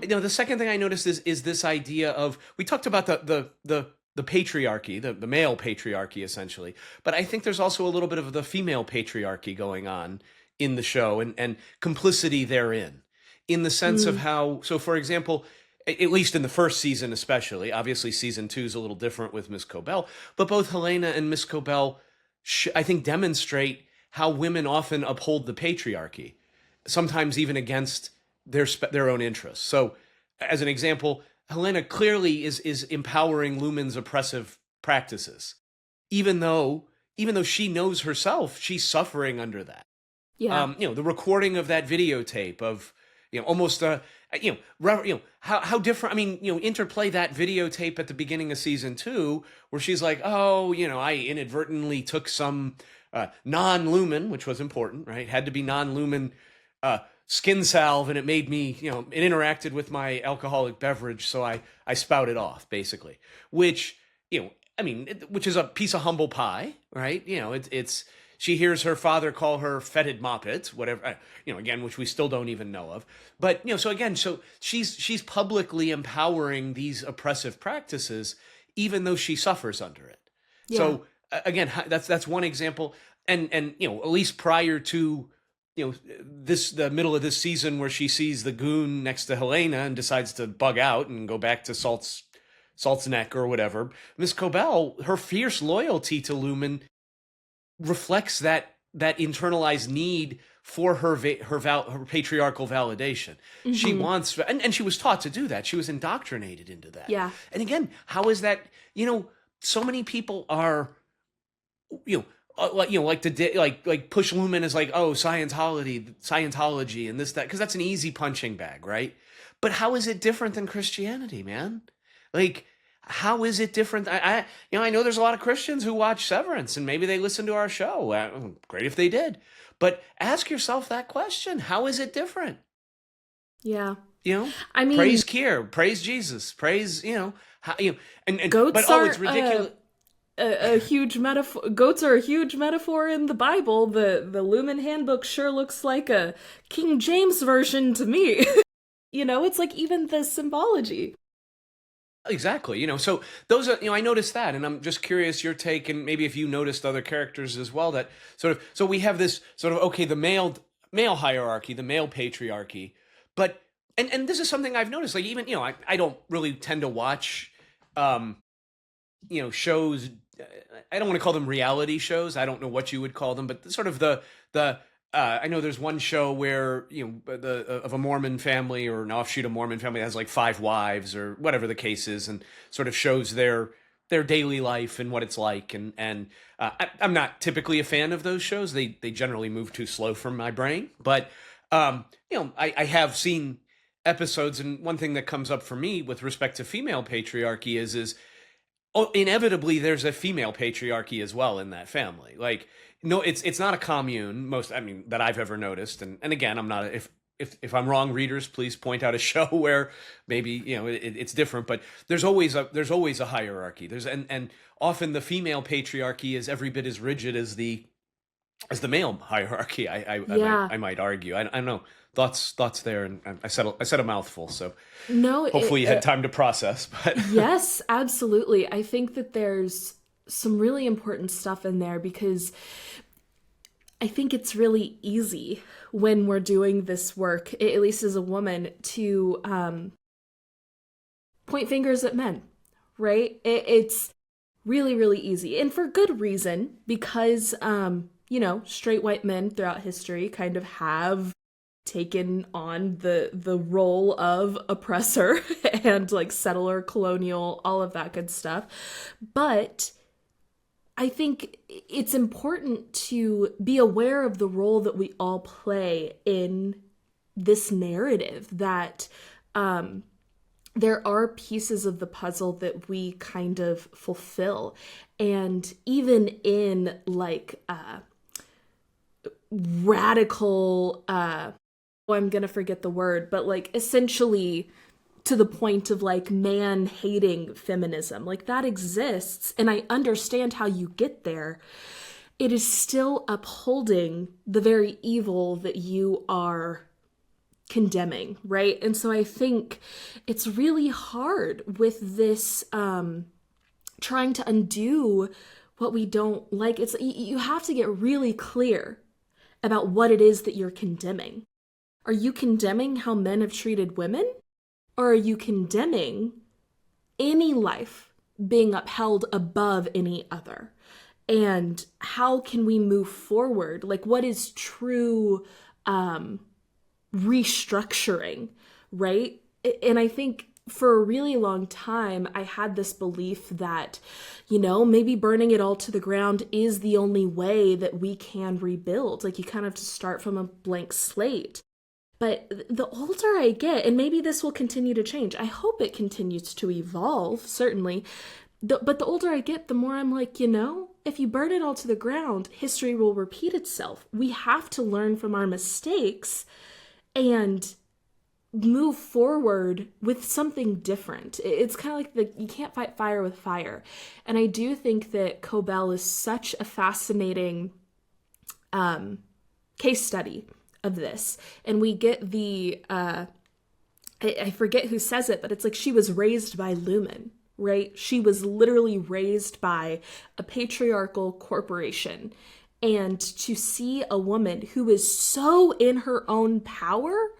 the second thing I noticed is this idea of, we talked about the patriarchy, the male patriarchy essentially, but I think there's also a little bit of the female patriarchy going on in the show, and complicity therein, in the sense of Mm, how, so for example, at least in the first season especially, obviously season two is a little different with Miss Cobell, but both Helena and Miss Cobell, I think, demonstrate how women often uphold the patriarchy, sometimes even against their own interests. So, as an example, Helena clearly is empowering Lumen's oppressive practices, even though she knows herself she's suffering under that. yeah. The recording of that videotape of, almost how different. I mean, interplay that videotape at the beginning of season two, where she's like, oh, I inadvertently took some non-lumen, which was important, right? Had to be non-lumen skin salve, and it made me, it interacted with my alcoholic beverage, so I spouted off, basically. Which, I mean, which is a piece of humble pie, right? It's she hears her father call her fetid moppet, whatever, again, which we still don't even know of. But, so she's publicly empowering these oppressive practices, even though she suffers under it. Yeah. So again, that's one example. And at least prior to, the middle of this season, where she sees the goon next to Helena and decides to bug out and go back to Salt's Neck or whatever, Miss Cobell, her fierce loyalty to Lumen reflects that internalized need for her patriarchal validation. She Hmm. wants, and she was taught to do that. She was indoctrinated into that. Yeah. And again, how is that? So many people are, like like push Lumen as like, oh, Scientology, and this, that, because that's an easy punching bag, right? But how is it different than Christianity, man? Like, how is it different? I know there's a lot of Christians who watch Severance, and maybe they listen to our show. Great if they did, but ask yourself that question: how is it different? Yeah. You know, I praise mean, Cohere, praise Jesus, praise, how, but goats oh, aren't it's ridiculous. a huge metaphor. Goats are a huge metaphor in the Bible. The Lumen Handbook sure looks like a King James version to me. It's like even the symbology. Exactly. So those are, I noticed that, and I'm just curious your take, and maybe if you noticed other characters as well, that sort of, so we have this sort of, okay, the male hierarchy, the male patriarchy, but, and this is something I've noticed, like, even, I don't really tend to watch, um, shows, I don't want to call them reality shows. I don't know what you would call them, but sort of the, I know there's one show where, of a Mormon family, or an offshoot of Mormon family, that has like 5 wives or whatever the case is, and sort of shows their daily life and what it's like. I'm not typically a fan of those shows. They generally move too slow for my brain. But I have seen episodes, and one thing that comes up for me with respect to female patriarchy is inevitably there's a female patriarchy as well in that family. Like, no, it's not a commune, I mean, that I've ever noticed. And again, I'm not, if I'm wrong, readers, please point out a show where maybe, it's different, but there's always a hierarchy. And often the female patriarchy is every bit as rigid as the male hierarchy. Yeah. I might argue. I don't know. Thoughts there, and I said a mouthful, so No, hopefully you had time to process. But yes, absolutely. I think that there's some really important stuff in there because I think it's really easy when we're doing this work, at least as a woman, to point fingers at men, right? It's really, really easy. And for good reason, because, straight white men throughout history kind of have taken on the role of oppressor and like settler, colonial, all of that good stuff. But I think it's important to be aware of the role that we all play in this narrative, that there are pieces of the puzzle that we kind of fulfill. And even in like radical I'm gonna forget the word, but like essentially to the point of like man hating feminism, like that exists, and I understand how you get there. It is still upholding the very evil that you are condemning, right? And so I think it's really hard with this trying to undo what we don't like. It's you have to get really clear about what it is that you're condemning. Are you condemning how men have treated women? Or are you condemning any life being upheld above any other? And how can we move forward? Like, what is true restructuring, right? And I think for a really long time, I had this belief that, maybe burning it all to the ground is the only way that we can rebuild. Like, you kind of have to start from a blank slate. But the older I get, and maybe this will continue to change, I hope it continues to evolve, certainly. But the older I get, the more I'm like, if you burn it all to the ground, history will repeat itself. We have to learn from our mistakes and move forward with something different. It's kind of like you can't fight fire with fire. And I do think that Cobell is such a fascinating case study of this. And we get the I forget who says it, but it's like she was raised by Lumen, right? She was literally raised by a patriarchal corporation. And to see a woman who is so in her own power,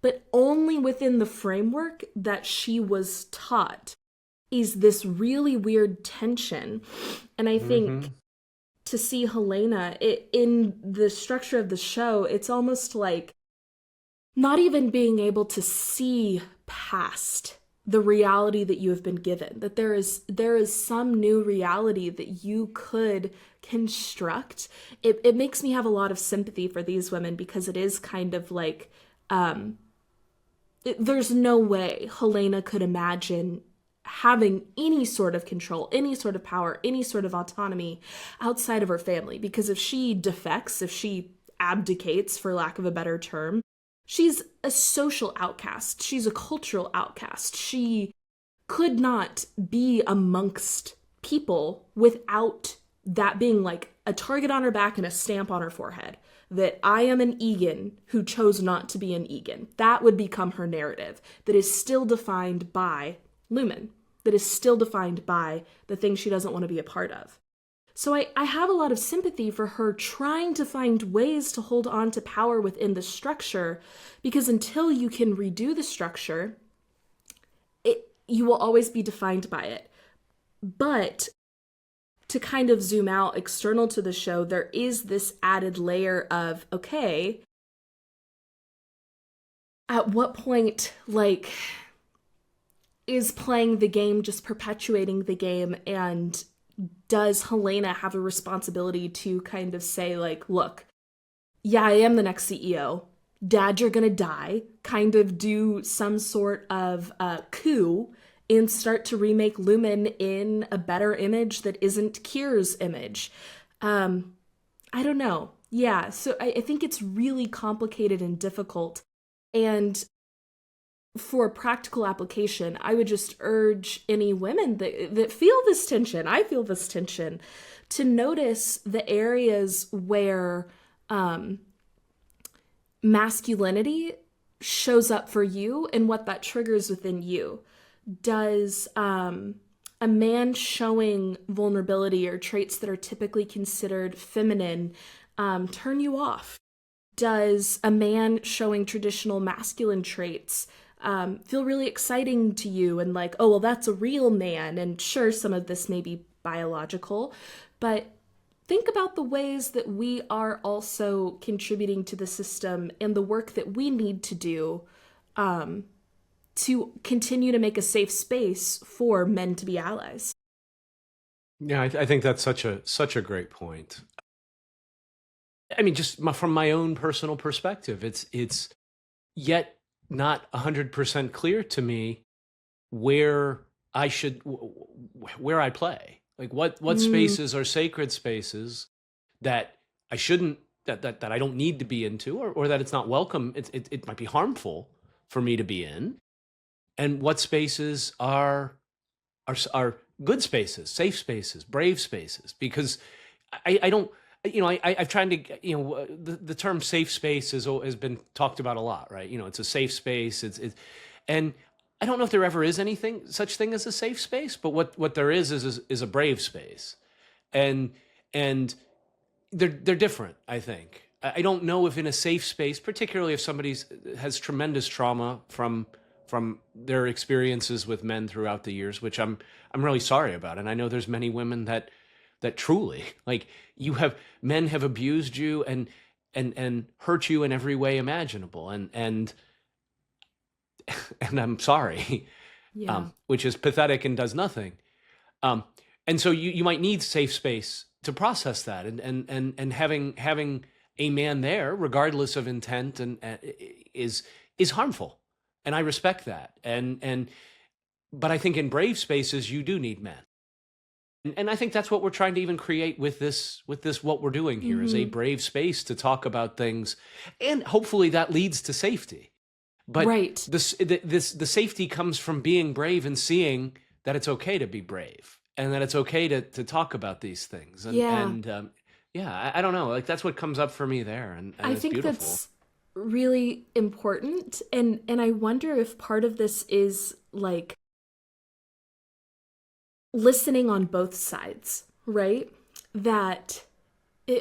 but only within the framework that she was taught, is this really weird tension. And I think to see Helena in the structure of the show, it's almost like not even being able to see past the reality that you have been given, that there is some new reality that you could construct. It makes me have a lot of sympathy for these women, because it is kind of like there's no way Helena could imagine having any sort of control, any sort of power, any sort of autonomy outside of her family. Because if she defects, if she abdicates, for lack of a better term, she's a social outcast. She's a cultural outcast. She could not be amongst people without that being like a target on her back and a stamp on her forehead. That I am an Egan who chose not to be an Egan. That would become her narrative, that is still defined by Lumen, that is still defined by the things she doesn't want to be a part of. So I have a lot of sympathy for her trying to find ways to hold on to power within the structure, because until you can redo the structure, you will always be defined by it. But to kind of zoom out external to the show, there is this added layer of, okay, at what point, like, is playing the game just perpetuating the game? And does Helena have a responsibility to kind of say, like, look, yeah, I am the next CEO. Dad, you're gonna die. Kind of do some sort of coup and start to remake Lumen in a better image that isn't Kier's image. I don't know. Yeah, so I think it's really complicated and difficult. And for practical application, I would just urge any women that feel this tension, I feel this tension, to notice the areas where masculinity shows up for you and what that triggers within you. Does a man showing vulnerability or traits that are typically considered feminine turn you off? Does a man showing traditional masculine traits feel really exciting to you and like, oh, well, that's a real man? And sure, some of this may be biological, but think about the ways that we are also contributing to the system and the work that we need to do to continue to make a safe space for men to be allies. Yeah, I think that's such a great point. I mean, just from my own personal perspective, it's yet not 100% clear to me where where I play. Like what spaces are sacred spaces that I shouldn't that I don't need to be into, or that it's not welcome. It might be harmful for me to be in, and what spaces are good spaces, safe spaces, brave spaces. Because I don't I've tried to, the term safe space has been talked about a lot, right? It's a safe space. And I don't know if there ever is such thing as a safe space, but what there is a brave space. And, and they're different, I think. I don't know if in a safe space, particularly if somebody has tremendous trauma from their experiences with men throughout the years, which I'm really sorry about. And I know there's many women that truly, like, men have abused you and hurt you in every way imaginable, and and I'm sorry, Yeah. which is pathetic and does nothing. And so you might need safe space to process that, and having a man there, regardless of intent, and is harmful, and I respect that. But I think in brave spaces you do need men. And I think that's what we're trying to even create with this what we're doing here is a brave space to talk about things, and hopefully that leads to safety. But Right. the safety comes from being brave and seeing that it's okay to be brave, and that it's okay to talk about these things. Yeah. I don't know, like, that's what comes up for me there, and I it's think beautiful. that's really important, and I wonder if part of this is like listening on both sides, right? That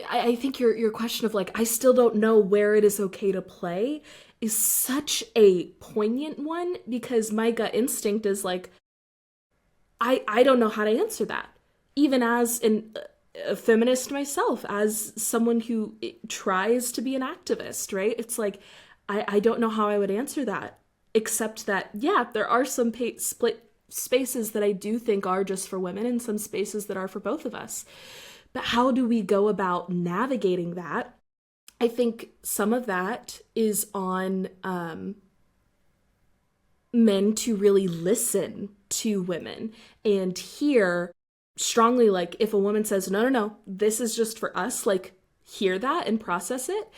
I think your question of like, I still don't know where it is okay to play is such a poignant one, because my gut instinct is like, I don't know how to answer that. Even as a feminist myself, as someone who tries to be an activist, right? It's like, I don't know how I would answer that, except that, yeah, there are some split spaces that I do think are just for women and some spaces that are for both of us. But how do we go about navigating that? I think some of that is on men to really listen to women and hear strongly, like, if a woman says, no, this is just for us, like, hear that and process it.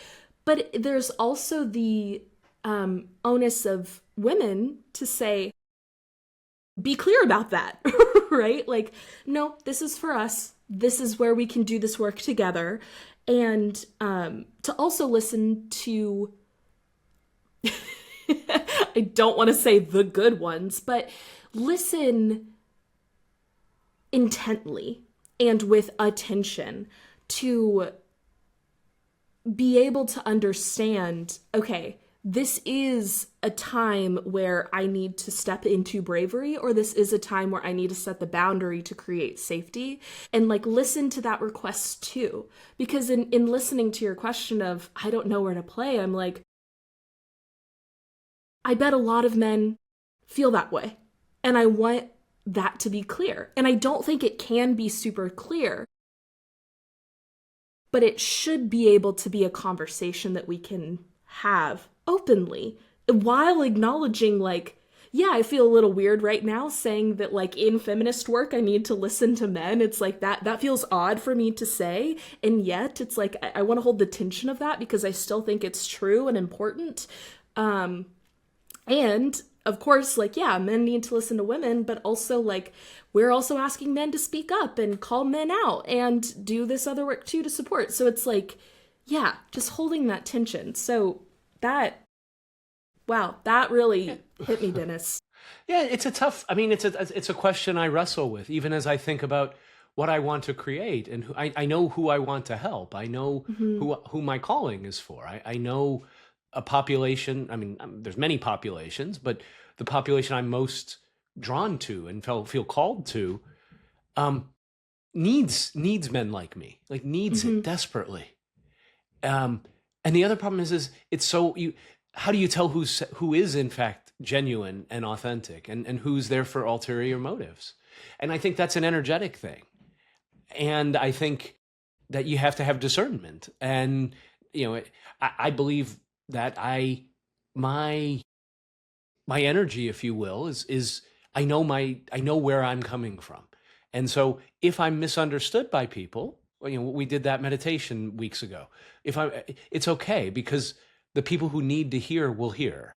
But there's also the onus of women to say, be clear about that, right? Like, no, this is for us. This is where we can do this work together. And to also listen to, I don't want to say the good ones, but listen intently and with attention to be able to understand, okay, this is a time where I need to step into bravery, or this is a time where I need to set the boundary to create safety, and like listen to that request too. Because in listening to your question of, I don't know where to play, I'm like, I bet a lot of men feel that way. And I want that to be clear. And I don't think it can be super clear, but it should be able to be a conversation that we can have openly, while acknowledging, like, yeah, I feel a little weird right now saying that, like, in feminist work I need to listen to men. It's like that feels odd for me to say, and yet it's like I want to hold the tension of that because I still think it's true and important. And of course, like, yeah, men need to listen to women, but also, like, we're also asking men to speak up and call men out and do this other work too to support. So it's like, yeah, just holding that tension. So that really hit me, Dennis. Yeah, it's a question I wrestle with, even as I think about what I want to create, and I know who I want to help. I know who my calling is for. I know a population. I mean, there's many populations, but the population I'm most drawn to and feel called to needs men like me, like needs it desperately. And the other problem is it's so how do you tell who is in fact genuine and authentic, and who's there for ulterior motives? And I think that's an energetic thing. And I think that you have to have discernment. And, I believe that my energy, if you will, is I know where I'm coming from. And so if I'm misunderstood by people, we did that meditation weeks ago. It's okay, because the people who need to hear will hear.